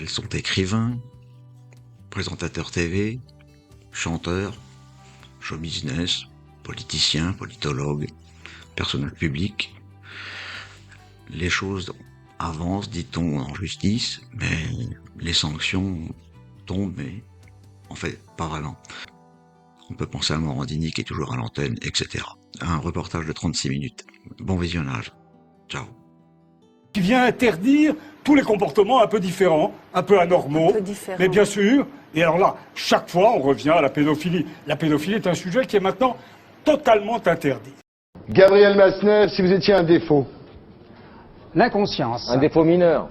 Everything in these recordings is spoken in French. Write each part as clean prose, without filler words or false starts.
Ils sont écrivains, présentateurs TV, chanteurs, show business, politiciens, politologues, personnels publics. Les choses avancent, dit-on, en justice, mais les sanctions tombent, mais en fait, pas vraiment. On peut penser à Morandini qui est toujours à l'antenne, etc. Un reportage de 36 minutes. Bon visionnage. Ciao. Qui vient interdire tous les comportements un peu différents, un peu anormaux, mais bien sûr. Et alors là, chaque fois, on revient à la pédophilie. La pédophilie est un sujet qui est maintenant totalement interdit. Gabriel Masnev, si vous étiez un défaut. L'inconscience. Un défaut mineur.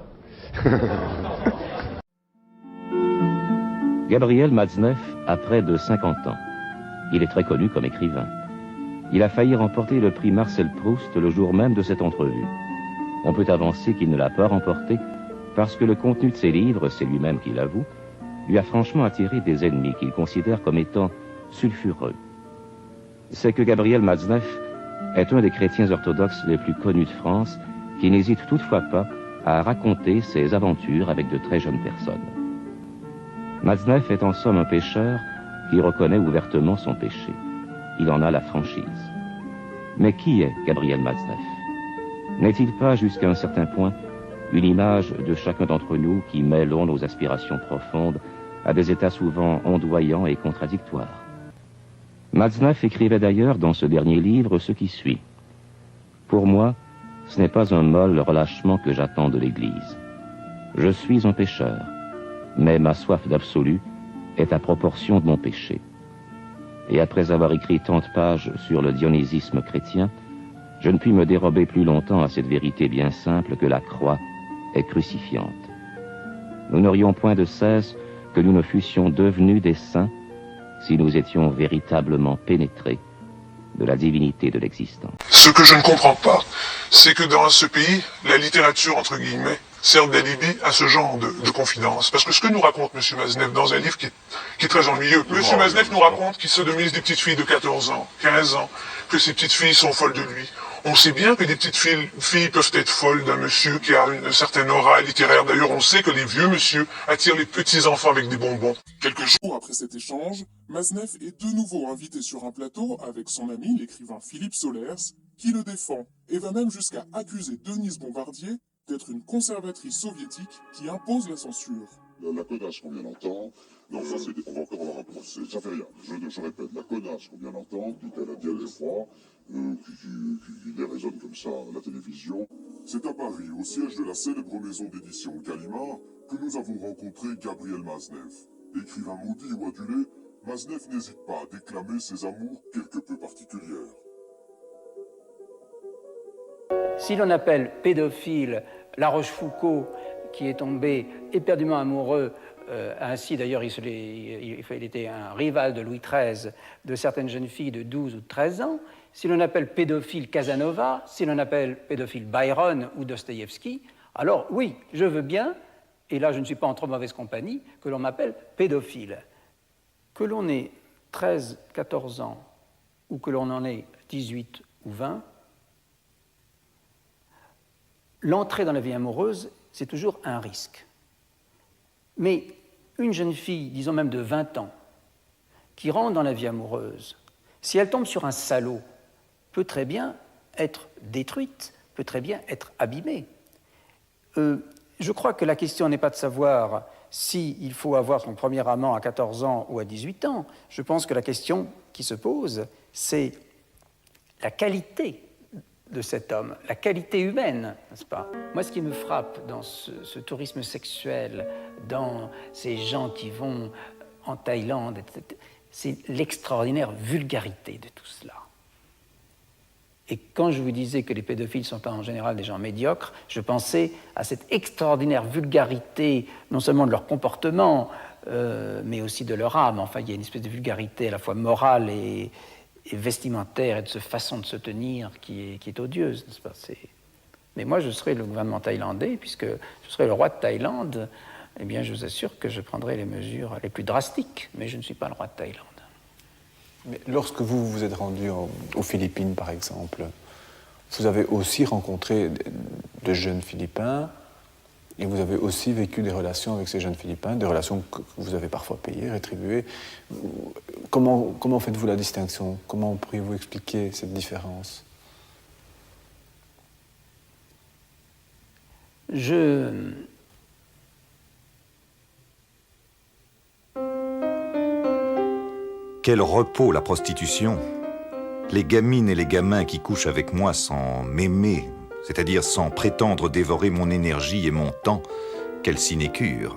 Gabriel Matzneff a près de 50 ans. Il est très connu comme écrivain. Il a failli remporter le prix Marcel Proust le jour même de cette entrevue. On peut avancer qu'il ne l'a pas remporté parce que le contenu de ses livres, c'est lui-même qui l'avoue, lui a franchement attiré des ennemis qu'il considère comme étant sulfureux. C'est que Gabriel Matzneff est un des chrétiens orthodoxes les plus connus de France, qui n'hésite toutefois pas à raconter ses aventures avec de très jeunes personnes. Matzneff est en somme un pécheur qui reconnaît ouvertement son péché. Il en a la franchise. Mais qui est Gabriel Matzneff? N'est-il pas, jusqu'à un certain point, une image de chacun d'entre nous qui mêlons nos aspirations profondes à des états souvent ondoyants et contradictoires? Matzneff écrivait d'ailleurs dans ce dernier livre ce qui suit. Pour moi, ce n'est pas un molle relâchement que j'attends de l'Église. Je suis un pécheur, mais ma soif d'absolu est à proportion de mon péché. Et après avoir écrit tant de pages sur le dionyésisme chrétien, je ne puis me dérober plus longtemps à cette vérité bien simple que la croix est crucifiante. Nous n'aurions point de cesse que nous ne fussions devenus des saints si nous étions véritablement pénétrés de la divinité de l'existence. Ce que je ne comprends pas, c'est que dans ce pays, la littérature, entre guillemets, sert d'alibi à ce genre de confidence. Parce que ce que nous raconte M. Matzneff dans un livre qui est très ennuyeux, M. Matzneff nous raconte qu'il sodomise des petites filles de 14 ans, 15 ans, que ces petites filles sont folles de lui. On sait bien que des petites filles peuvent être folles d'un monsieur qui a une certaine aura littéraire. D'ailleurs, on sait que les vieux monsieur attirent les petits-enfants avec des bonbons. Quelques jours après cet échange, Matzneff est de nouveau invité sur un plateau avec son ami, l'écrivain Philippe Solers, qui le défend et va même jusqu'à accuser Denise Bombardier d'être une conservatrice soviétique qui impose la censure. La connasse qu'on vient d'entendre, non, ça c'est, on va encore avoir un procès, ça fait rien, je répète, la connasse qu'on vient d'entendre, qui est la Diane Lefroy, qui les résonne comme ça à la télévision. C'est à Paris, au siège de la célèbre maison d'édition Gallimard, que nous avons rencontré Gabriel Matzneff. Écrivain maudit ou adulé, Matzneff n'hésite pas à déclamer ses amours quelque peu particulières. Si l'on appelle pédophile La Rochefoucauld, qui est tombé éperdument amoureux, ainsi d'ailleurs il était un rival de Louis XIII, de certaines jeunes filles de 12 ou 13 ans, si l'on appelle pédophile Casanova, si l'on appelle pédophile Byron ou Dostoïevski, alors oui, je veux bien, et là je ne suis pas en trop mauvaise compagnie, que l'on m'appelle pédophile. Que l'on ait 13, 14 ans, ou que l'on en ait 18 ou 20, l'entrée dans la vie amoureuse, c'est toujours un risque. Mais une jeune fille, disons même de 20 ans, qui rentre dans la vie amoureuse, si elle tombe sur un salaud, peut très bien être détruite, peut très bien être abîmée. Je crois que la question n'est pas de savoir s'il faut avoir son premier amant à 14 ans ou à 18 ans. Je pense que la question qui se pose, c'est la qualité de cet homme, la qualité humaine, n'est-ce pas? Moi, ce qui me frappe dans ce tourisme sexuel, dans ces gens qui vont en Thaïlande, c'est l'extraordinaire vulgarité de tout cela. Et quand je vous disais que les pédophiles sont en général des gens médiocres, je pensais à cette extraordinaire vulgarité, non seulement de leur comportement, mais aussi de leur âme. Enfin, il y a une espèce de vulgarité à la fois morale et vestimentaire et de cette façon de se tenir qui est odieuse, n'est-ce pas? Mais moi, je serais le gouvernement thaïlandais, puisque je serais le roi de Thaïlande, eh bien, je vous assure que je prendrai les mesures les plus drastiques, mais je ne suis pas le roi de Thaïlande. Mais lorsque vous vous êtes rendu aux Philippines, par exemple, vous avez aussi rencontré de jeunes Philippins Et vous avez aussi vécu des relations avec ces jeunes Philippins, des relations que vous avez parfois payées, rétribuées. Comment faites-vous la distinction? Comment pourriez-vous expliquer cette différence? Quel repos, la prostitution! Les gamines et les gamins qui couchent avec moi sans m'aimer, c'est-à-dire sans prétendre dévorer mon énergie et mon temps, quelle sinécure!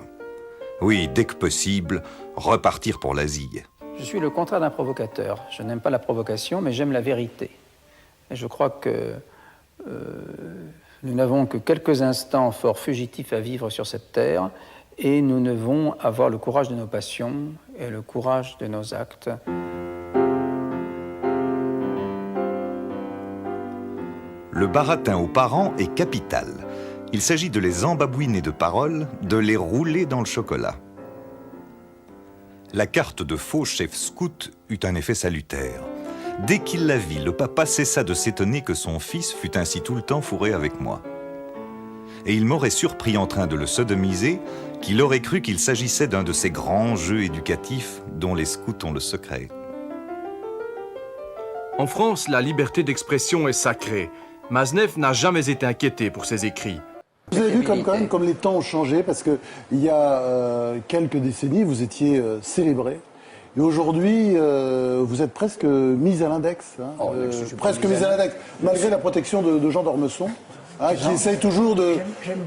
Oui, dès que possible, repartir pour l'Asie. Je suis le contraire d'un provocateur. Je n'aime pas la provocation, mais j'aime la vérité. Et je crois que nous n'avons que quelques instants fort fugitifs à vivre sur cette terre, et nous devons avoir le courage de nos passions et le courage de nos actes. Le baratin aux parents est capital. Il s'agit de les embabouiner de paroles, de les rouler dans le chocolat. La carte de faux chef scout eut un effet salutaire. Dès qu'il la vit, le papa cessa de s'étonner que son fils fût ainsi tout le temps fourré avec moi. Et il m'aurait surpris en train de le sodomiser, qu'il aurait cru qu'il s'agissait d'un de ces grands jeux éducatifs dont les scouts ont le secret. En France, la liberté d'expression est sacrée. Maznev n'a jamais été inquiété pour ses écrits. Vous avez vu comme les temps ont changé, parce qu'il y a quelques décennies, vous étiez célébré. Et aujourd'hui, vous êtes presque mis à l'index. Presque mis à l'index, malgré la protection de Jean d'Ormesson, qui essaye toujours de... J'aime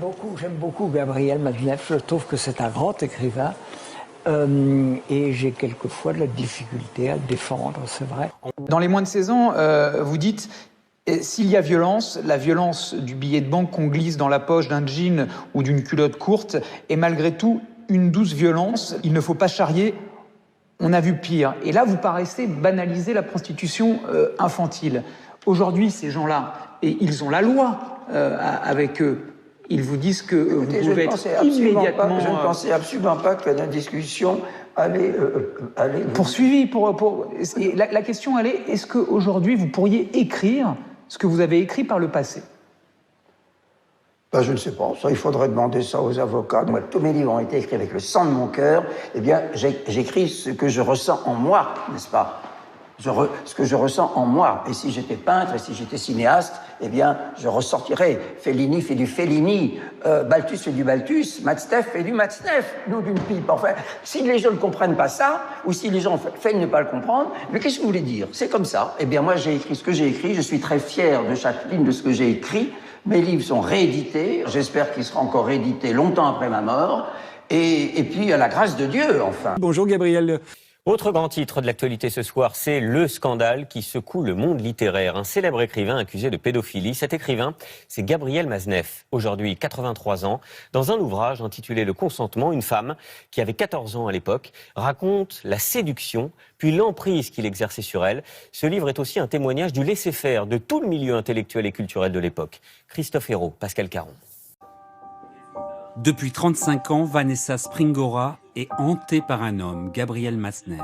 beaucoup Gabriel Maznev. Je trouve que c'est un grand écrivain. Et j'ai quelquefois de la difficulté à le défendre, c'est vrai. Dans Les moins de 16 ans, vous dites... S'il y a violence, la violence du billet de banque qu'on glisse dans la poche d'un jean ou d'une culotte courte est malgré tout une douce violence. Il ne faut pas charrier, on a vu pire. Et là, vous paraissez banaliser la prostitution infantile. Aujourd'hui, ces gens-là, et ils ont la loi avec eux, ils vous disent que vous pouvez être immédiatement... Je ne pensais absolument pas que la discussion allait poursuivie. La question, elle est, est-ce qu'aujourd'hui, vous pourriez écrire ce que vous avez écrit par le passé? Je ne sais pas. Ça, il faudrait demander ça aux avocats. Moi, tous mes livres ont été écrits avec le sang de mon cœur. Eh bien, j'écris ce que je ressens en moi, n'est-ce pas? Ce que je ressens en moi. Et si j'étais peintre, et si j'étais cinéaste, eh bien, je ressortirais. Fellini fait du Fellini, Balthus fait du Balthus, Matzneff fait du Matzneff, nous d'une pipe. Enfin, si les gens ne comprennent pas ça, ou si les gens feignent ne pas le comprendre, mais qu'est-ce que vous voulez dire? C'est comme ça. Eh bien, moi, j'ai écrit ce que j'ai écrit. Je suis très fier de chaque ligne de ce que j'ai écrit. Mes livres sont réédités. J'espère qu'ils seront encore réédités longtemps après ma mort. Et puis, à la grâce de Dieu, enfin. Bonjour, Gabriel. Autre grand titre de l'actualité ce soir, c'est le scandale qui secoue le monde littéraire. Un célèbre écrivain accusé de pédophilie. Cet écrivain, c'est Gabriel Maznev, aujourd'hui 83 ans. Dans un ouvrage intitulé Le consentement, une femme, qui avait 14 ans à l'époque, raconte la séduction, puis l'emprise qu'il exerçait sur elle. Ce livre est aussi un témoignage du laisser-faire de tout le milieu intellectuel et culturel de l'époque. Christophe Hérault, Pascal Caron. Depuis 35 ans, Vanessa Springora est hantée par un homme, Gabriel Maznev.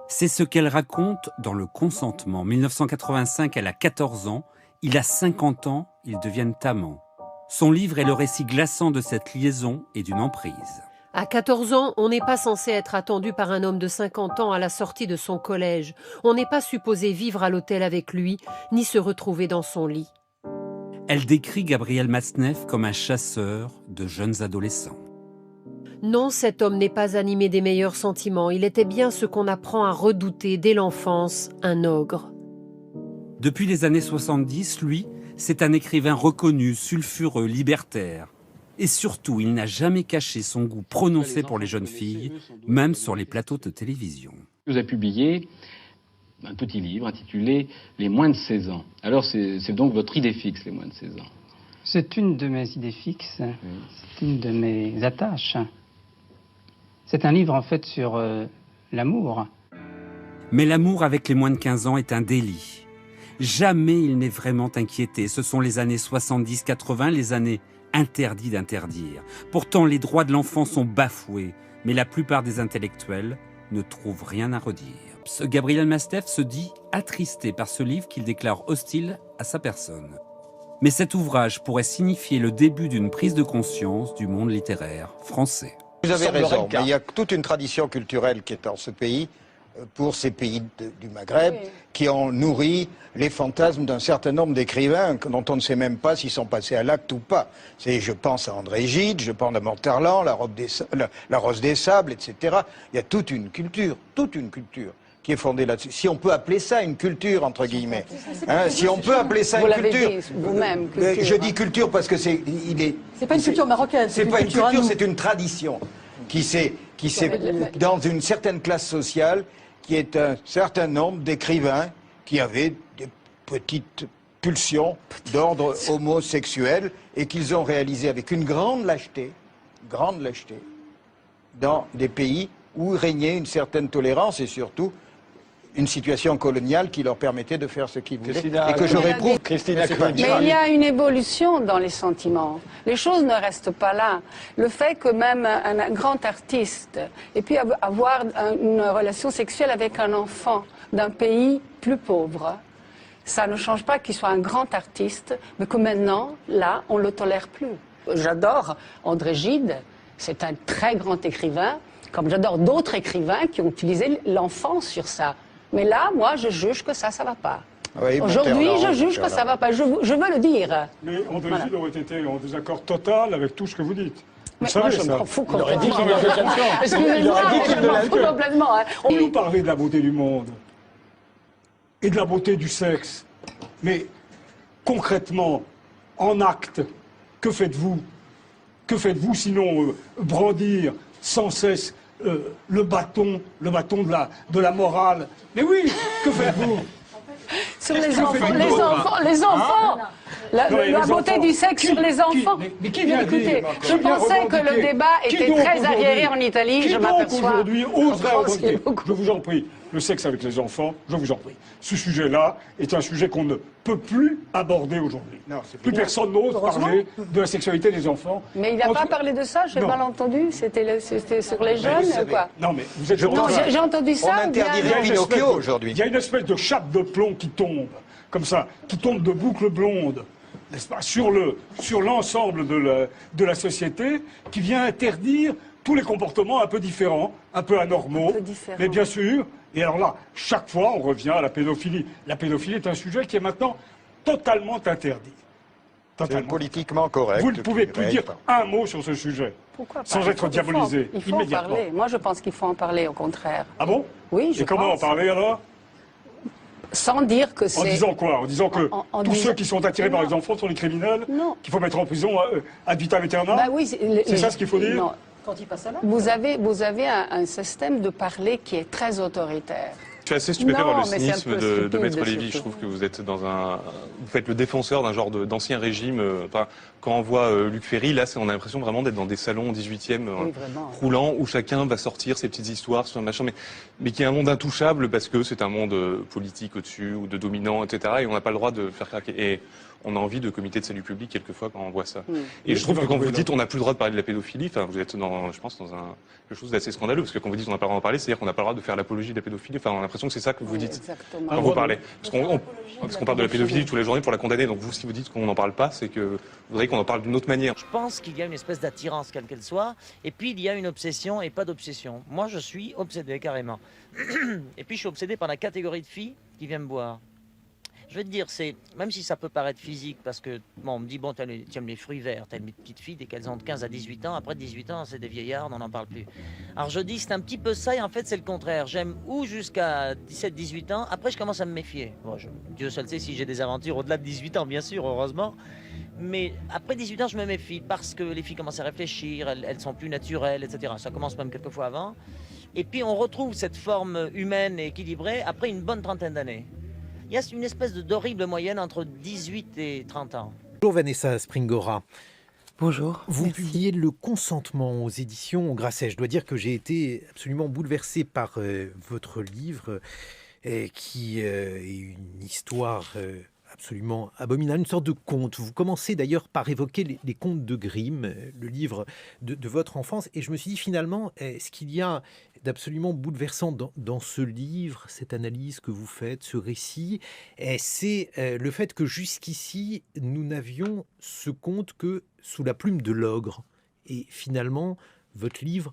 C'est ce qu'elle raconte dans Le consentement. 1985, elle a 14 ans, il a 50 ans, ils deviennent amants. Son livre est le récit glaçant de cette liaison et d'une emprise. À 14 ans, on n'est pas censé être attendu par un homme de 50 ans à la sortie de son collège. On n'est pas supposé vivre à l'hôtel avec lui, ni se retrouver dans son lit. Elle décrit Gabriel Maznev comme un chasseur de jeunes adolescents. Non, cet homme n'est pas animé des meilleurs sentiments. Il était bien ce qu'on apprend à redouter dès l'enfance, un ogre. Depuis les années 70, lui, c'est un écrivain reconnu, sulfureux, libertaire. Et surtout, il n'a jamais caché son goût prononcé pour les jeunes filles, même sur les plateaux de télévision. Vous avez publié un petit livre intitulé « Les moins de 16 ans ». Alors c'est donc votre idée fixe, les moins de 16 ans? C'est une de mes idées fixes, c'est une de mes attaches. C'est un livre en fait sur l'amour. Mais l'amour avec les moins de 15 ans est un délit. Jamais il n'est vraiment inquiété. Ce sont les années 70-80, les années interdites d'interdire. Pourtant, les droits de l'enfant sont bafoués, mais la plupart des intellectuels ne trouvent rien à redire. Gabriel Maznev se dit attristé par ce livre qu'il déclare hostile à sa personne. Mais cet ouvrage pourrait signifier le début d'une prise de conscience du monde littéraire français. Vous avez raison, mais il y a toute une tradition culturelle qui est dans ce pays, pour ces pays du Maghreb, qui ont nourri les fantasmes d'un certain nombre d'écrivains dont on ne sait même pas s'ils sont passés à l'acte ou pas. Je pense à André Gide, je pense à Monterland, la Rose des Sables, etc. Il y a toute une culture qui est fondée là-dessus. Si on peut appeler ça une culture, entre guillemets. Hein, si on peut appeler ça une culture. Vous l'avez dit vous-même. Je dis culture parce que c'est pas une culture marocaine. C'est pas une culture, c'est une tradition qui s'est dans une certaine classe sociale, qui est un certain nombre d'écrivains qui avaient des petites pulsions d'ordre homosexuel et qu'ils ont réalisé avec une grande lâcheté, dans des pays où régnait une certaine tolérance et surtout une situation coloniale qui leur permettait de faire ce qu'ils voulaient et que je réprouve. Mais il y a une évolution dans les sentiments. Les choses ne restent pas là. Le fait que même un grand artiste ait pu avoir une relation sexuelle avec un enfant d'un pays plus pauvre, ça ne change pas qu'il soit un grand artiste, mais que maintenant, là, on ne le tolère plus. J'adore André Gide, c'est un très grand écrivain, comme j'adore d'autres écrivains qui ont utilisé l'enfant sur ça. Mais là, moi, je juge que ça va pas. Oui, aujourd'hui, je juge que ça va pas. Je veux le dire. Mais André Gide aurait été en désaccord total avec tout ce que vous dites. Mais moi, je m'en fous complètement. Excusez-moi, je m'en fous complètement. On nous parlait de la beauté du monde et de la beauté du sexe. Mais concrètement, en acte, que faites-vous? Que faites-vous sinon brandir sans cesse le bâton de la morale? Mais oui, que faites-vous? Sur les enfants, la beauté du sexe sur les enfants. Mais qui vient écoutez, je pensais que le débat était très arriéré en Italie, je m'aperçois. Aujourd'hui, oserait revendiquer, je vous en prie, le sexe avec les enfants, je vous en prie. Ce sujet-là est un sujet qu'on ne peut plus aborder aujourd'hui. Plus personne n'ose parler de la sexualité des enfants. Mais il n'a pas parlé de ça, j'ai mal entendu. C'était sur les jeunes, quoi. Non, mais vous êtes... Non, j'ai entendu ça. On interdirait Pinocchio aujourd'hui. Il y a une espèce de chape de plomb qui tombe, comme ça, qui tombe de boucles blondes, n'est-ce pas, sur l'ensemble de la société, qui vient interdire tous les comportements un peu différents, un peu anormaux, mais bien sûr. Et alors là, chaque fois, on revient à la pédophilie. La pédophilie est un sujet qui est maintenant totalement interdit. C'est politiquement correct. Vous ne pouvez plus dire un mot sur ce sujet, sans être diabolisé il faut immédiatement. En parler. Moi, je pense qu'il faut en parler, au contraire. Ah bon? Oui, je pense. Et comment en parler alors? Sans dire que c'est... En disant quoi? En disant que tous ceux qui sont attirés par les enfants sont les criminels? Non. Qu'il faut mettre en prison ad vitam aeternam? Bah oui, c'est ça ce qu'il faut dire? Non. Quand il passe à l'acte. Vous avez un système de parler qui est très autoritaire. Je suis assez stupéfait par le cynisme de Maître Lévy. Je trouve que vous êtes vous faites le défenseur d'un genre d'ancien régime. Quand on voit Luc Ferry, là, on a l'impression vraiment d'être dans des salons 18e roulants où chacun va sortir ses petites histoires sur un machin, mais qui est un monde intouchable parce que c'est un monde politique au-dessus ou de dominant, etc. Et on n'a pas le droit de faire craquer. Et on a envie de comité de salut public quelquefois quand on voit ça. Et je trouve que quand vous dites on n'a plus le droit de parler de la pédophilie, enfin vous êtes je pense dans quelque chose d'assez scandaleux, parce que quand vous dites on n'a pas le droit d'en parler, c'est-à-dire qu'on n'a pas le droit de faire l'apologie de la pédophilie. Enfin on a l'impression que c'est ça que vous dites quand vous parlez. Parce qu'on parle de la pédophilie tous les journées pour la condamner. Donc vous, si vous dites qu'on n'en parle pas, c'est que vous voudriez qu'on en parle d'une autre manière. Je pense qu'il y a une espèce d'attirance, quelle qu'elle soit, et puis il y a une obsession et pas d'obsession. Moi je suis obsédé carrément. Et puis je suis obsédé par la catégorie de filles qui viennent me boire. Je vais te dire, même si ça peut paraître physique, parce que on me dit, bon, tu aimes les fruits verts, tu aimes les petites filles dès qu'elles ont de 15 à 18 ans, après 18 ans, c'est des vieillards, on n'en parle plus. Alors je dis, c'est un petit peu ça, et en fait, c'est le contraire. J'aime ou jusqu'à 17-18 ans, après, je commence à me méfier. Bon, Dieu seul sait si j'ai des aventures au-delà de 18 ans, bien sûr, heureusement. Mais après 18 ans, je me méfie, parce que les filles commencent à réfléchir, elles sont plus naturelles, etc. Ça commence même quelques fois avant. Et puis, on retrouve cette forme humaine et équilibrée après une bonne trentaine d'années. Il y a une espèce d'horrible moyenne entre 18 et 30 ans. Bonjour Vanessa Springora. Bonjour. Vous merci. publiez Le Consentement aux éditions Grasset. Je dois dire que j'ai été absolument bouleversé par votre livre qui est une histoire absolument abominable, une sorte de conte. Vous commencez d'ailleurs par évoquer les contes de Grimm, le livre de votre enfance, et je me suis dit finalement, ce qu'il y a d'absolument bouleversant dans ce livre, cette analyse que vous faites, ce récit, c'est le fait que jusqu'ici, nous n'avions ce conte que sous la plume de l'ogre. Et finalement, votre livre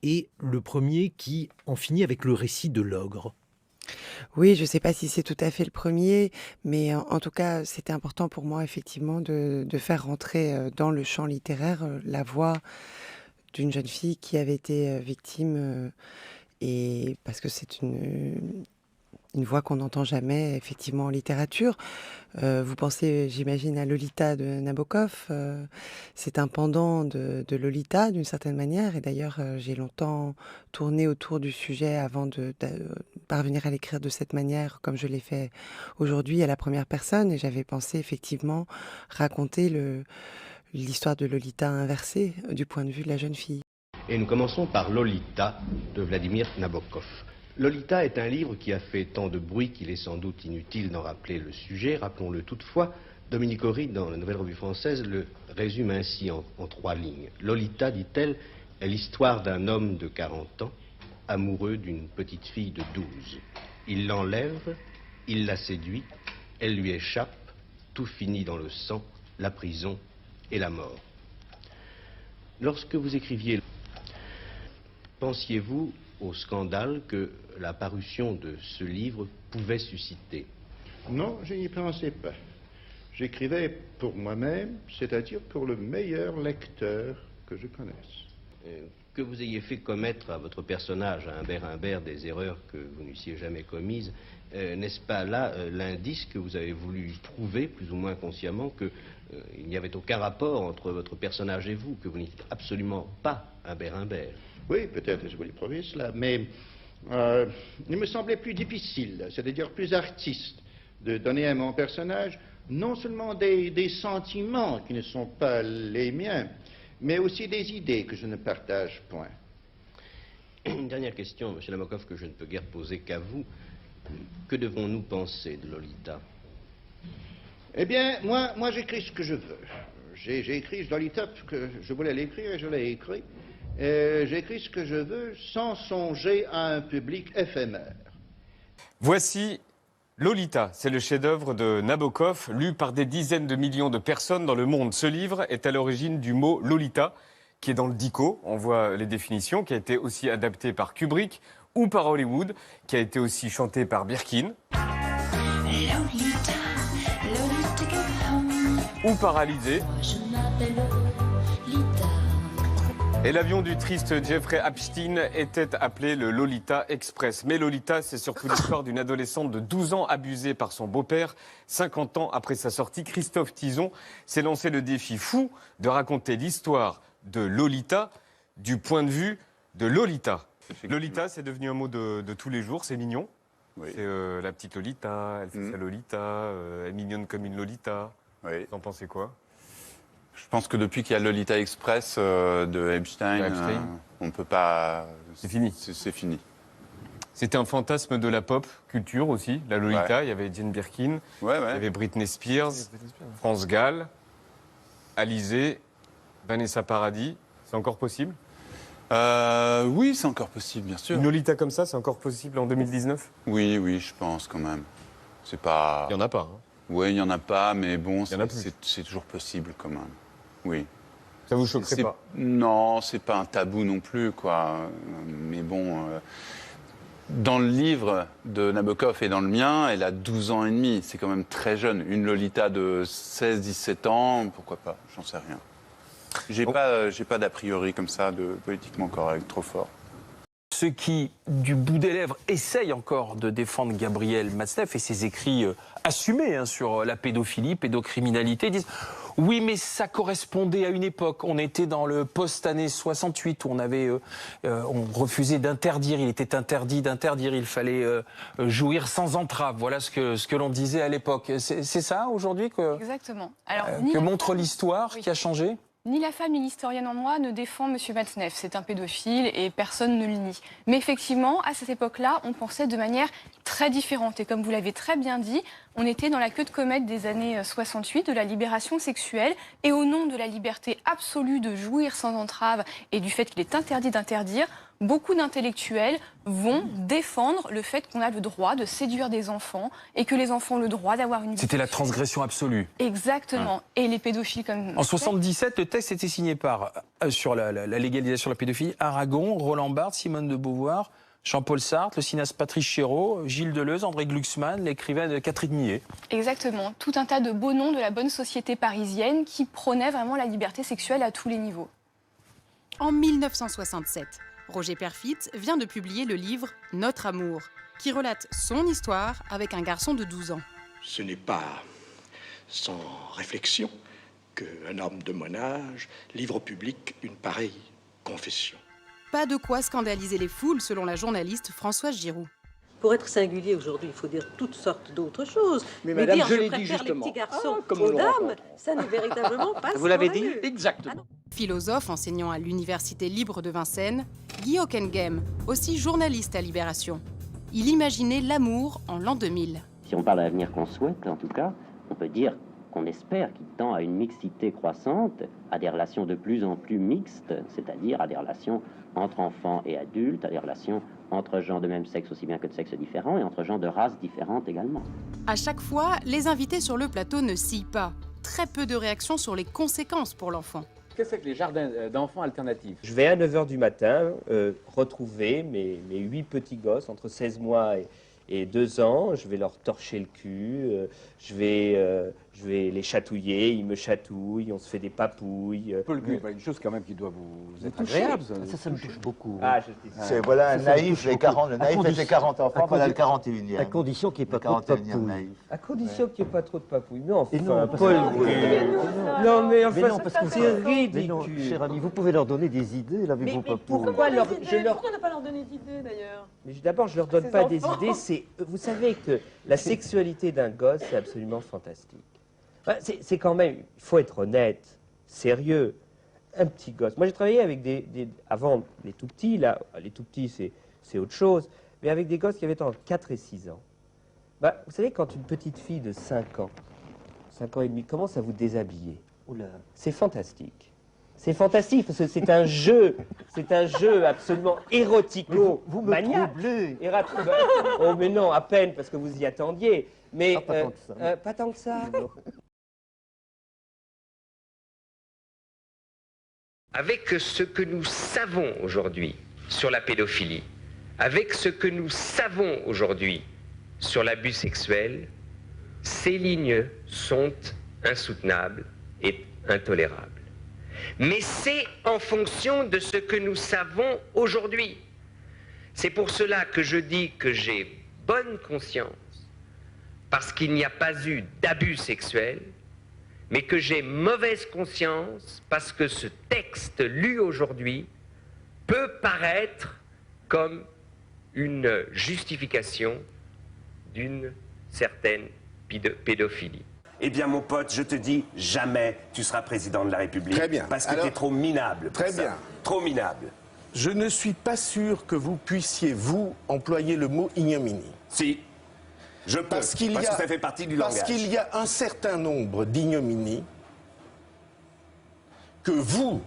est le premier qui en finit avec le récit de l'ogre. Oui, je ne sais pas si c'est tout à fait le premier, mais en tout cas, c'était important pour moi, effectivement, de faire rentrer dans le champ littéraire la voix d'une jeune fille qui avait été victime, et parce que c'est une voix qu'on n'entend jamais, effectivement, en littérature. Vous pensez, j'imagine, à Lolita de Nabokov. C'est un pendant de Lolita, d'une certaine manière. Et d'ailleurs, j'ai longtemps tourné autour du sujet avant de parvenir à l'écrire de cette manière, comme je l'ai fait aujourd'hui, à la première personne. Et j'avais pensé, effectivement, raconter l'histoire de Lolita inversée, du point de vue de la jeune fille. Et nous commençons par Lolita de Vladimir Nabokov. Lolita est un livre qui a fait tant de bruit qu'il est sans doute inutile d'en rappeler le sujet. Rappelons-le toutefois, Dominique Horry, dans la Nouvelle Revue Française, le résume ainsi en 3 lignes. Lolita, dit-elle, est l'histoire d'un homme de 40 ans, amoureux d'une petite fille de 12. Il l'enlève, il la séduit, elle lui échappe, tout finit dans le sang, la prison et la mort. Lorsque vous écriviez, pensiez-vous au scandale que la parution de ce livre pouvait susciter? Non, je n'y pensais pas. J'écrivais pour moi-même, c'est-à-dire pour le meilleur lecteur que je connaisse. Que vous ayez fait commettre à votre personnage, à Humbert, des erreurs que vous n'eussiez jamais commises, n'est-ce pas là l'indice que vous avez voulu trouver, plus ou moins consciemment, qu'il n'y avait aucun rapport entre votre personnage et vous, que vous n'étiez absolument pas Humbert? Oui, peut-être je voulais prouver cela, mais il me semblait plus difficile, c'est-à-dire plus artiste, de donner à mon personnage non seulement des sentiments qui ne sont pas les miens, mais aussi des idées que je ne partage point. Une dernière question, M. Nabokov, que je ne peux guère poser qu'à vous. Que devons-nous penser de Lolita? Eh bien, moi j'écris ce que je veux. J'ai écrit Lolita parce que je voulais l'écrire et je l'ai écrit. J'écris ce que je veux sans songer à un public éphémère. Voici Lolita, c'est le chef-d'œuvre de Nabokov, lu par des dizaines de millions de personnes dans le monde. Ce livre est à l'origine du mot Lolita, qui est dans le dico, on voit les définitions, qui a été aussi adapté par Kubrick ou par Hollywood, qui a été aussi chanté par Birkin. Lolita, Lolita, ou par Hallyday. Et l'avion du triste Jeffrey Epstein était appelé le Lolita Express. Mais Lolita, c'est surtout l'histoire d'une adolescente de 12 ans abusée par son beau-père. 50 ans après sa sortie, Christophe Tizon s'est lancé le défi fou de raconter l'histoire de Lolita du point de vue de Lolita. Lolita, c'est devenu un mot de tous les jours, c'est mignon. Oui. C'est la petite Lolita, elle fait sa Lolita, elle est mignonne comme une Lolita. Oui. Vous en pensez quoi? Je pense que depuis qu'il y a Lolita Express de Epstein, on ne peut pas... C'est fini. C'est fini. C'était un fantasme de la pop culture aussi, la Lolita. Il y avait Jane Birkin, il y avait Britney Spears, France Gall, Alizée, Vanessa Paradis. C'est encore possible? Oui, c'est encore possible, bien sûr. Une Lolita comme ça, c'est encore possible en 2019? Oui, oui, je pense quand même. C'est pas... Il n'y en a pas. Hein. Oui, il n'y en a pas, mais bon, c'est toujours possible quand même. Oui. Ça vous choquerait pas? Non, c'est pas un tabou non plus, quoi. Mais bon, dans le livre de Nabokov et dans le mien, elle a 12 ans et demi. C'est quand même très jeune. Une Lolita de 16-17 ans, pourquoi pas? J'en sais rien. J'ai pas d'a priori comme ça de politiquement correct, trop fort. Ceux qui, du bout des lèvres, essayent encore de défendre Gabriel Matzneff et ses écrits assumés sur la pédophilie, pédocriminalité, disent « Oui, mais ça correspondait à une époque. On était dans le post-année 68 où on refusait d'interdire. Il était interdit d'interdire. Il fallait jouir sans entrave. Voilà ce que l'on disait à l'époque. C'est ça, aujourd'hui, Exactement. Alors, que montre l'histoire qui a changé ? Ni la femme ni l'historienne en moi ne défend M. Matzneff. C'est un pédophile et personne ne le nie. Mais effectivement, à cette époque-là, on pensait de manière très différente. Et comme vous l'avez très bien dit, on était dans la queue de comète des années 68, de la libération sexuelle. Et au nom de la liberté absolue de jouir sans entrave et du fait qu'il est interdit d'interdire, beaucoup d'intellectuels vont défendre le fait qu'on a le droit de séduire des enfants et que les enfants ont le droit d'avoir une vie. C'était la transgression absolue. Exactement. Et les pédophiles comme... En 77, le texte était signé par, sur la légalisation de la pédophilie, Aragon, Roland Barthes, Simone de Beauvoir, Jean-Paul Sartre, le cinéaste Patrice Chéreau, Gilles Deleuze, André Glucksmann, l'écrivain Catherine Millet. Exactement. Tout un tas de beaux noms de la bonne société parisienne qui prônaient vraiment la liberté sexuelle à tous les niveaux. En 1967, Roger Perfit vient de publier le livre « Notre amour », qui relate son histoire avec un garçon de 12 ans. Ce n'est pas sans réflexion qu'un homme de mon âge livre au public une pareille confession. Pas de quoi scandaliser les foules, selon la journaliste Françoise Giroud. Pour être singulier aujourd'hui, il faut dire toutes sortes d'autres choses. Mais madame, dire je je l'ai dit préfère justement. les petits garçons comme aux nous le dames, rencontrons. ça n'est véritablement pas Vous l'avez dit scandaleux. exactement. Philosophe enseignant à l'Université libre de Vincennes, Guy Hockenghem, aussi journaliste à Libération. Il imaginait l'amour en l'an 2000. Si on parle de l'avenir qu'on souhaite, en tout cas, on peut dire qu'on espère qu'il tend à une mixité croissante, à des relations de plus en plus mixtes, c'est-à-dire à des relations entre enfants et adultes, à des relations entre gens de même sexe aussi bien que de sexes différents et entre gens de races différentes également. À chaque fois, les invités sur le plateau ne scient pas. Très peu de réactions sur les conséquences pour l'enfant. Qu'est-ce que c'est que les jardins d'enfants alternatifs? Je vais à 9h du matin retrouver mes 8 petits gosses entre 16 mois et 2 ans. Je vais leur torcher le cul, je vais les chatouiller, ils me chatouillent, on se fait des papouilles. Un peu le cul, une chose quand même qui doit vous être agréable. Ça me touche beaucoup. Ah, c'est voilà un naïf, les 40, le naïf fait 40 enfants, voilà le 41e. À condition qu'il n'y ait pas trop de papouilles. naïf. À condition qu'il n'y ait pas trop de papouilles. Mais enfin, Et non, Paul, non mais enfin, non, parce que c'est ridicule. Mais non, cher ami, vous pouvez leur donner des idées, là, avec vos papouilles. Pourquoi ne pas leur donner d'idées d'ailleurs? Mais d'abord, je leur donne Ces pas enfants. des idées. Vous savez que la sexualité d'un gosse, c'est absolument fantastique. C'est quand même, il faut être honnête, sérieux. Un petit gosse. Moi, j'ai travaillé avec avant, les tout petits, là, les tout petits, c'est autre chose, mais avec des gosses qui avaient entre 4 et 6 ans. Vous savez, quand une petite fille de 5 ans et demi, commence à vous déshabiller, c'est fantastique. C'est fantastique, parce que c'est un jeu absolument érotico-maniaque. Oh, mais non, à peine, parce que vous y attendiez. Mais pas tant que ça. pas tant que ça. Avec ce que nous savons aujourd'hui sur la pédophilie, avec ce que nous savons aujourd'hui sur l'abus sexuel, ces lignes sont insoutenables et intolérables. Mais c'est en fonction de ce que nous savons aujourd'hui. C'est pour cela que je dis que j'ai bonne conscience, parce qu'il n'y a pas eu d'abus sexuel, mais que j'ai mauvaise conscience parce que ce texte lu aujourd'hui peut paraître comme une justification d'une certaine pédophilie. Eh bien, mon pote, je te dis, jamais tu seras président de la République. Très bien. Parce que tu es trop minable. Très bien. Trop minable. Je ne suis pas sûr que vous puissiez, vous, employer le mot ignominie. Si. Je peux, parce que ça fait partie du langage. Parce qu'il y a un certain nombre d'ignominies que vous,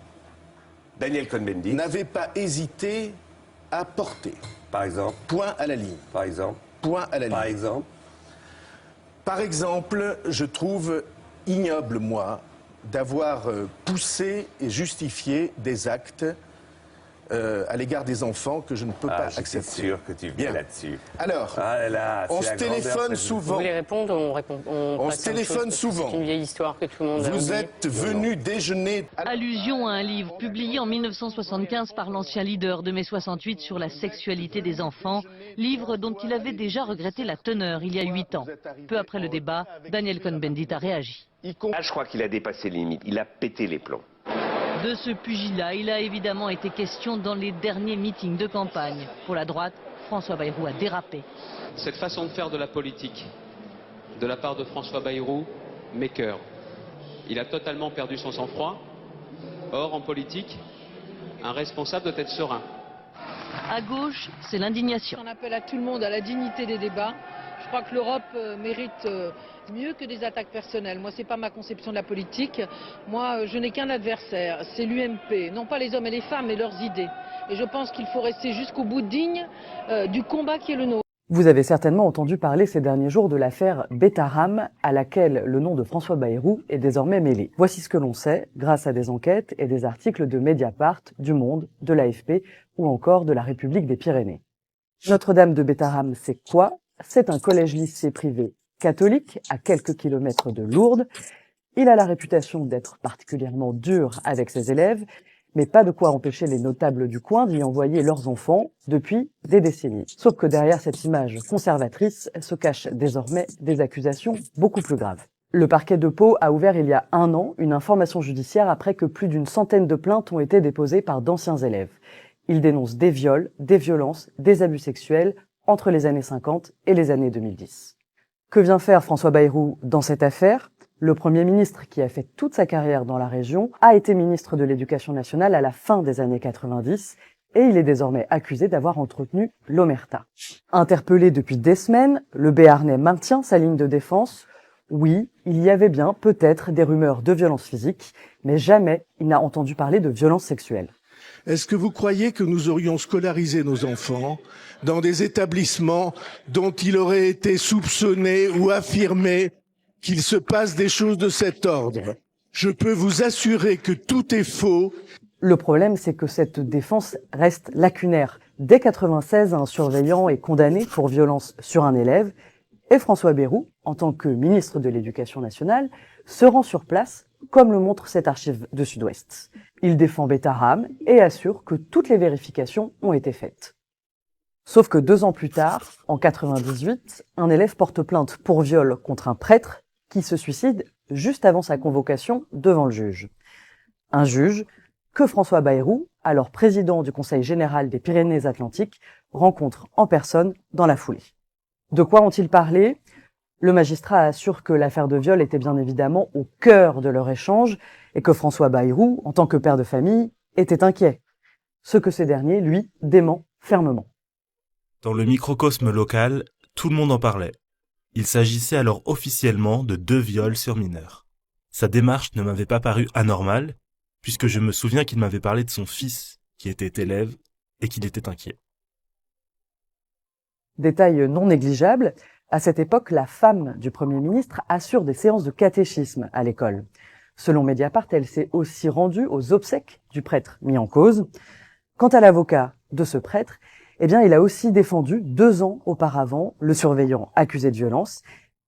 Daniel Cohn-Bendit, n'avez pas hésité à porter. Par exemple. Point à la ligne. Par exemple. Point à la ligne. Par exemple. Par exemple, je trouve ignoble, moi, d'avoir poussé et justifié des actes à l'égard des enfants que je ne peux pas accepter. C'est sûr que tu viens là-dessus. Alors, on se téléphone souvent. Vous voulez répondre? On se téléphone souvent. C'est une vieille histoire que tout le monde a Vous oubliée. êtes venu déjeuner. Allusion à un livre publié en 1975 par l'ancien leader de mai 68 sur la sexualité des enfants, livre dont il avait déjà regretté la teneur il y a 8 ans. Peu après le débat, Daniel Cohn-Bendit a réagi. Là, je crois qu'il a dépassé les limites. Il a pété les plombs. De ce pugilat, il a évidemment été question dans les derniers meetings de campagne. Pour la droite, François Bayrou a dérapé. Cette façon de faire de la politique, de la part de François Bayrou, m'écœure. Il a totalement perdu son sang-froid. Or, en politique, un responsable doit être serein. À gauche, c'est l'indignation. On appelle à tout le monde à la dignité des débats. Je crois que l'Europe mérite mieux que des attaques personnelles. Moi, c'est pas ma conception de la politique. Moi, je n'ai qu'un adversaire, c'est l'UMP. Non pas les hommes et les femmes, mais leurs idées. Et je pense qu'il faut rester jusqu'au bout digne du combat qui est le nôtre. Vous avez certainement entendu parler ces derniers jours de l'affaire Betaram, à laquelle le nom de François Bayrou est désormais mêlé. Voici ce que l'on sait grâce à des enquêtes et des articles de Mediapart, du Monde, de l'AFP ou encore de la République des Pyrénées. Notre-Dame de Betaram, c'est quoi? C'est un collège-lycée privé catholique à quelques kilomètres de Lourdes. Il a la réputation d'être particulièrement dur avec ses élèves, mais pas de quoi empêcher les notables du coin d'y envoyer leurs enfants depuis des décennies. Sauf que derrière cette image conservatrice se cachent désormais des accusations beaucoup plus graves. Le parquet de Pau a ouvert il y a 1 an une information judiciaire après que plus d'une centaine de plaintes ont été déposées par d'anciens élèves. Ils dénoncent des viols, des violences, des abus sexuels entre les années 50 et les années 2010. Que vient faire François Bayrou dans cette affaire ? Le Premier ministre, qui a fait toute sa carrière dans la région, a été ministre de l'Éducation nationale à la fin des années 90 et il est désormais accusé d'avoir entretenu l'omerta. Interpellé depuis des semaines, le Béarnais maintient sa ligne de défense. Oui, il y avait bien peut-être des rumeurs de violences physiques, mais jamais il n'a entendu parler de violences sexuelles. Est-ce que vous croyez que nous aurions scolarisé nos enfants dans des établissements dont il aurait été soupçonné ou affirmé qu'il se passe des choses de cet ordre? Je peux vous assurer que tout est faux. Le problème, c'est que cette défense reste lacunaire. Dès 96, un surveillant est condamné pour violence sur un élève et François Bayrou, en tant que ministre de l'Éducation nationale, se rend sur place, comme le montre cette archive de Sud-Ouest. Il défend Betaram et assure que toutes les vérifications ont été faites. Sauf que 2 ans plus tard, en 98, un élève porte plainte pour viol contre un prêtre qui se suicide juste avant sa convocation devant le juge. Un juge que François Bayrou, alors président du Conseil général des Pyrénées-Atlantiques, rencontre en personne dans la foulée. De quoi ont-ils parlé ? Le magistrat assure que l'affaire de viol était bien évidemment au cœur de leur échange et que François Bayrou, en tant que père de famille, était inquiet. Ce que ce dernier, lui, dément fermement. Dans le microcosme local, tout le monde en parlait. Il s'agissait alors officiellement de 2 viols sur mineurs. Sa démarche ne m'avait pas paru anormale, puisque je me souviens qu'il m'avait parlé de son fils, qui était élève, et qu'il était inquiet. Détail non négligeable, à cette époque, la femme du Premier ministre assure des séances de catéchisme à l'école. Selon Mediapart, elle s'est aussi rendue aux obsèques du prêtre mis en cause. Quant à l'avocat de ce prêtre, eh bien, il a aussi défendu 2 ans auparavant le surveillant accusé de violence.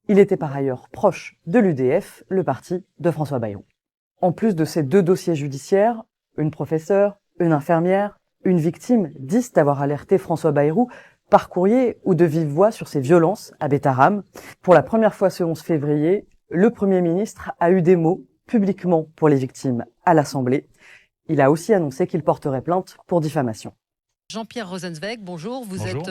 Il était par ailleurs proche de l'UDF, le parti de François Bayrou. En plus de ces 2 dossiers judiciaires, une professeure, une infirmière, une victime disent avoir alerté François Bayrou par courrier ou de vive voix sur ces violences à Betaram. Pour la première fois ce 11 février, le Premier ministre a eu des mots publiquement pour les victimes à l'Assemblée. Il a aussi annoncé qu'il porterait plainte pour diffamation. Jean-Pierre Rosenzweig, bonjour. Vous êtes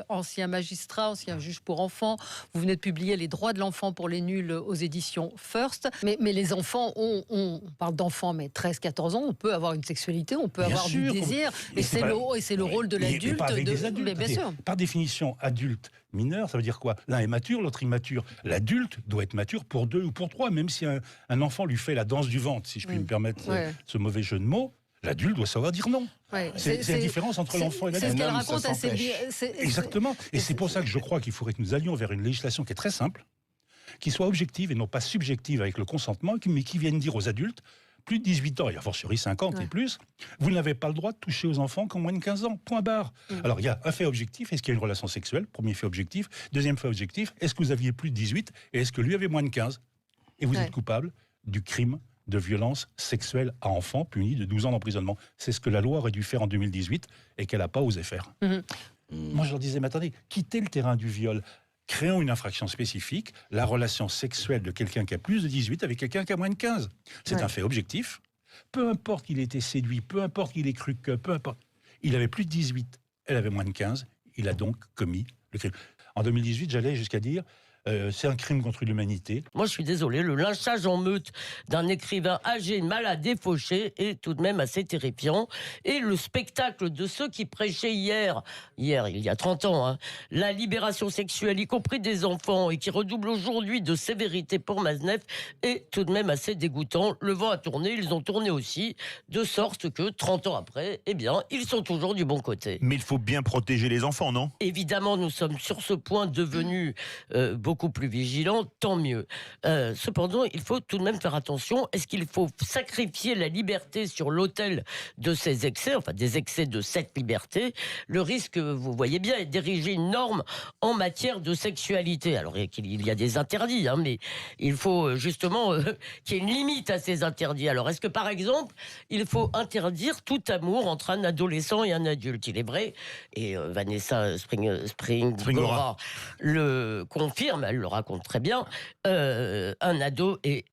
ancien magistrat, ancien juge pour enfants. Vous venez de publier Les droits de l'enfant pour les nuls aux éditions First. Mais les enfants, on parle d'enfants, mais 13-14 ans, on peut avoir une sexualité, on peut avoir du désir. Et c'est le rôle de l'adulte. Mais bien sûr. Par définition, adulte, mineur, ça veut dire quoi? L'un est mature, l'autre immature. L'adulte doit être mature pour 2 ou pour 3, même si un enfant lui fait la danse du ventre, si je puis me permettre ce mauvais jeu de mots. L'adulte doit savoir dire non. Ouais, c'est la différence entre l'enfant et l'adulte. C'est ce qu'elle raconte assez bien. Exactement. Et c'est pour ça que je crois qu'il faudrait que nous allions vers une législation qui est très simple, qui soit objective et non pas subjective avec le consentement, mais qui vienne dire aux adultes, plus de 18 ans, et a fortiori 50 et plus, vous n'avez pas le droit de toucher aux enfants qu'en moins de 15 ans. Point barre. Alors il y a un fait objectif, est-ce qu'il y a une relation sexuelle? Premier fait objectif. Deuxième fait objectif, est-ce que vous aviez plus de 18 et est-ce que lui avait moins de 15? Et vous êtes coupable du crime de violence sexuelle à enfants puni de 12 ans d'emprisonnement. C'est ce que la loi aurait dû faire en 2018 et qu'elle n'a pas osé faire. Moi, je leur disais, mais attendez, quittez le terrain du viol. Créons une infraction spécifique, la relation sexuelle de quelqu'un qui a plus de 18 avec quelqu'un qui a moins de 15. C'est un fait objectif. Peu importe qu'il ait été séduit, peu importe qu'il ait cru que, peu importe. Il avait plus de 18, elle avait moins de 15, il a donc commis le crime. En 2018, j'allais jusqu'à dire, c'est un crime contre l'humanité. Moi, je suis désolé, le lynchage en meute d'un écrivain âgé, malade et fauché est tout de même assez terrifiant. Et le spectacle de ceux qui prêchaient hier, il y a 30 ans, hein, la libération sexuelle, y compris des enfants, et qui redouble aujourd'hui de sévérité pour Matzneff, est tout de même assez dégoûtant. Le vent a tourné, ils ont tourné aussi, de sorte que 30 ans après, eh bien, ils sont toujours du bon côté. Mais il faut bien protéger les enfants, non? Évidemment, nous sommes sur ce point devenus beaucoup plus vigilants, tant mieux. Cependant, il faut tout de même faire attention. Est-ce qu'il faut sacrifier la liberté sur l'autel de ces excès, enfin des excès de cette liberté? Le risque, vous voyez bien, est d'ériger une norme en matière de sexualité. Alors, il y a des interdits, hein, mais il faut justement qu'il y ait une limite à ces interdits. Alors, est-ce que, par exemple, il faut interdire tout amour entre un adolescent et un adulte? Il est vrai, et Vanessa Springora le confirme, elle le raconte très bien, un ado est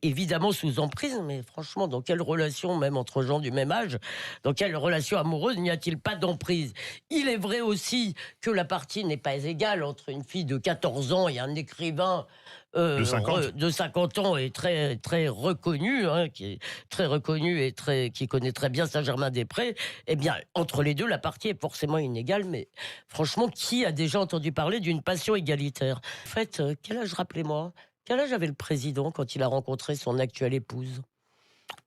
évidemment sous emprise, mais franchement, dans quelle relation, même entre gens du même âge, dans quelle relation amoureuse n'y a-t-il pas d'emprise? Il est vrai aussi que la partie n'est pas égale entre une fille de 14 ans et un écrivain de 50 ans et très, très reconnu, hein, qui est très reconnu et qui connaît très bien Saint-Germain-des-Prés. Eh bien, entre les deux, la partie est forcément inégale, mais franchement, qui a déjà entendu parler d'une passion égalitaire? En fait, quel âge, rappelez-moi, quel âge avait le président quand il a rencontré son actuelle épouse?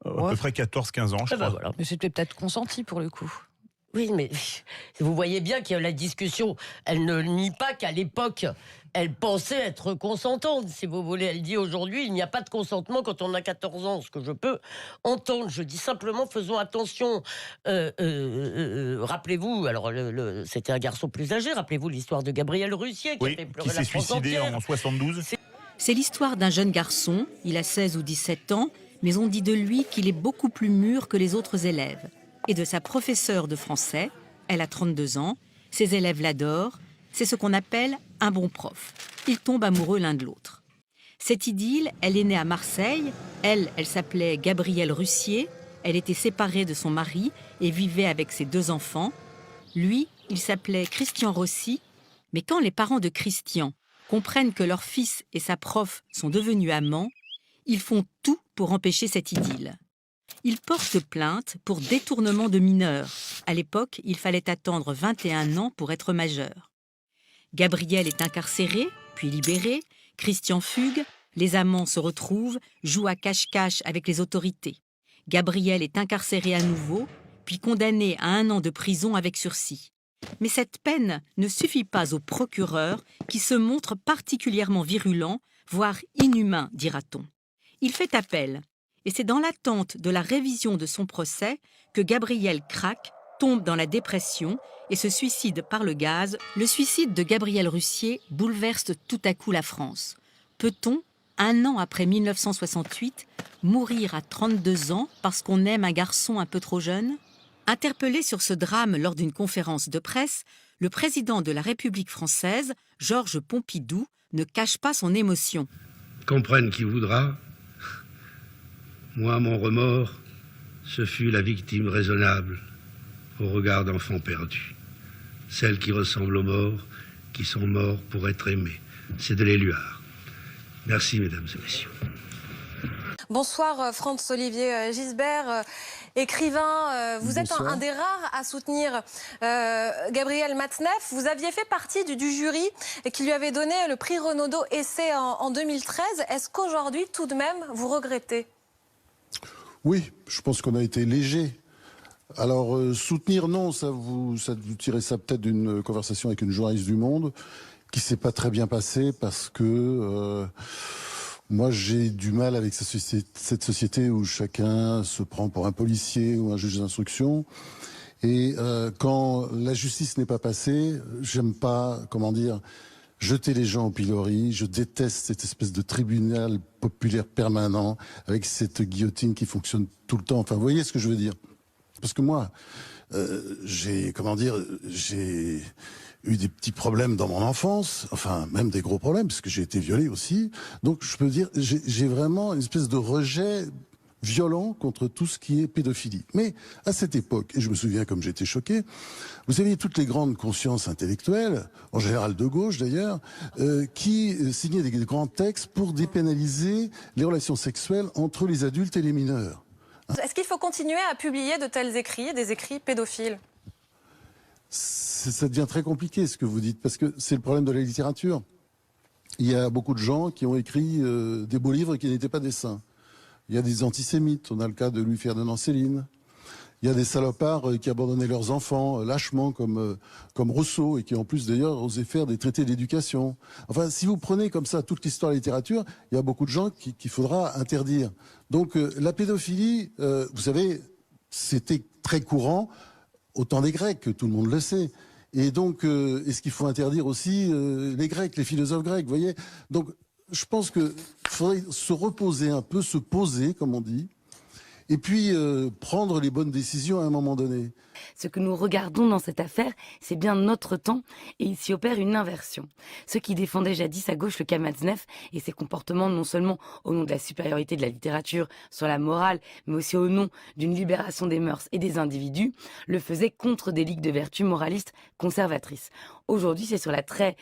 À peu près 14-15 ans, je crois. Voilà. Mais c'était peut-être consenti pour le coup. Oui, mais vous voyez bien que la discussion, elle ne nie pas qu'à l'époque, elle pensait être consentante, si vous voulez. Elle dit aujourd'hui, il n'y a pas de consentement quand on a 14 ans, ce que je peux entendre. Je dis simplement, faisons attention. Rappelez-vous, alors c'était un garçon plus âgé, rappelez-vous l'histoire de Gabriel Russier, qui a fait pleurer la France entière. Qui s'est suicidé en 72. C'est l'histoire d'un jeune garçon, il a 16 ou 17 ans, mais on dit de lui qu'il est beaucoup plus mûr que les autres élèves. Et de sa professeure de français, elle a 32 ans, ses élèves l'adorent, c'est ce qu'on appelle un bon prof. Ils tombent amoureux l'un de l'autre. Cette idylle, elle est née à Marseille, elle s'appelait Gabrielle Russier, elle était séparée de son mari et vivait avec ses 2 enfants. Lui, il s'appelait Christian Rossi, mais quand les parents de Christian comprennent que leur fils et sa prof sont devenus amants, ils font tout pour empêcher cette idylle. Ils portent plainte pour détournement de mineurs. À l'époque, il fallait attendre 21 ans pour être majeur. Gabriel est incarcéré, puis libéré. Christian fugue. Les amants se retrouvent, jouent à cache-cache avec les autorités. Gabriel est incarcéré à nouveau, puis condamné à 1 an de prison avec sursis. Mais cette peine ne suffit pas au procureur qui se montre particulièrement virulent, voire inhumain, dira-t-on. Il fait appel. Et c'est dans l'attente de la révision de son procès que Gabriel craque, tombe dans la dépression et se suicide par le gaz. Le suicide de Gabriel Russier bouleverse tout à coup la France. Peut-on, 1 an après 1968, mourir à 32 ans parce qu'on aime un garçon un peu trop jeune? Interpellé sur ce drame lors d'une conférence de presse, le président de la République française, Georges Pompidou, ne cache pas son émotion. Comprenne qui voudra. Moi, mon remords, ce fut la victime raisonnable au regard d'enfants perdus. Celles qui ressemblent aux morts, qui sont morts pour être aimés. C'est de l'Éluard. Merci, mesdames et messieurs. Bonsoir, Franz-Olivier Gisbert, écrivain. Vous êtes un des rares à soutenir Gabriel Matzneff. Vous aviez fait partie du jury qui lui avait donné le prix Renaudot Essai en 2013. Est-ce qu'aujourd'hui, tout de même, vous regrettez ? Oui, je pense qu'on a été léger. Alors, soutenir, non, vous tirez ça peut-être d'une conversation avec une journaliste du Monde qui s'est pas très bien passée parce que moi, j'ai du mal avec cette société où chacun se prend pour un policier ou un juge d'instruction. Et quand la justice n'est pas passée, j'aime pas, jeter les gens au pilori. Je déteste cette espèce de tribunal populaire permanent avec cette guillotine qui fonctionne tout le temps. Enfin, vous voyez ce que je veux dire? Parce que moi, j'ai eu des petits problèmes dans mon enfance, enfin, même des gros problèmes, parce que j'ai été violé aussi. Donc, je peux dire, j'ai vraiment une espèce de rejet violent contre tout ce qui est pédophilie. Mais à cette époque, et je me souviens comme j'étais choqué, vous aviez toutes les grandes consciences intellectuelles, en général de gauche d'ailleurs, qui signaient des grands textes pour dépénaliser les relations sexuelles entre les adultes et les mineurs. Est-ce qu'il faut continuer à publier de tels écrits, des écrits pédophiles ? Ça devient très compliqué ce que vous dites, parce que c'est le problème de la littérature. Il y a beaucoup de gens qui ont écrit des beaux livres qui n'étaient pas des saints. Il y a des antisémites, on a le cas de Louis-Ferdinand Céline. Il y a des salopards qui abandonnaient leurs enfants lâchement comme Rousseau et qui en plus d'ailleurs osaient faire des traités d'éducation. Enfin, si vous prenez comme ça toute l'histoire de la littérature, il y a beaucoup de gens qu'il faudra interdire. Donc la pédophilie, vous savez, c'était très courant au temps des Grecs, tout le monde le sait. Et donc, est-ce qu'il faut interdire aussi les Grecs, les philosophes grecs, vous voyez ? Donc, je pense qu'il faudrait se reposer un peu, se poser, comme on dit, et puis prendre les bonnes décisions à un moment donné. Ce que nous regardons dans cette affaire, c'est bien notre temps, et il s'y opère une inversion. Ceux qui défendaient jadis à gauche le cas Matzneff et ses comportements, non seulement au nom de la supériorité de la littérature sur la morale, mais aussi au nom d'une libération des mœurs et des individus, le faisaient contre des ligues de vertu moralistes conservatrices. Aujourd'hui, c'est sur la très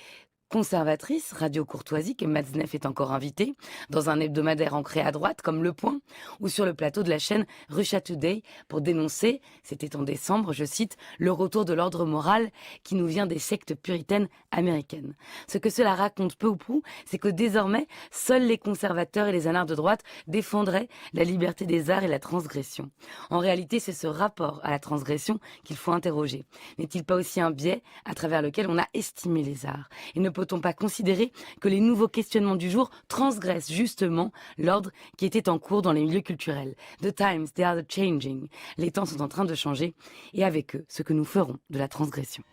conservatrice, Radio Courtoisie, que Matzneff est encore invité, dans un hebdomadaire ancré à droite, comme Le Point, ou sur le plateau de la chaîne Russia Today, pour dénoncer, c'était en décembre, je cite, le retour de l'ordre moral qui nous vient des sectes puritaines américaines. Ce que cela raconte peu ou prou, c'est que désormais, seuls les conservateurs et les anards de droite défendraient la liberté des arts et la transgression. En réalité, c'est ce rapport à la transgression qu'il faut interroger. N'est-il pas aussi un biais à travers lequel on a estimé les arts ? Et ne peut-on pas considérer que les nouveaux questionnements du jour transgressent justement l'ordre qui était en cours dans les milieux culturels ? The times, they are changing. Les temps sont en train de changer et avec eux, ce que nous ferons de la transgression.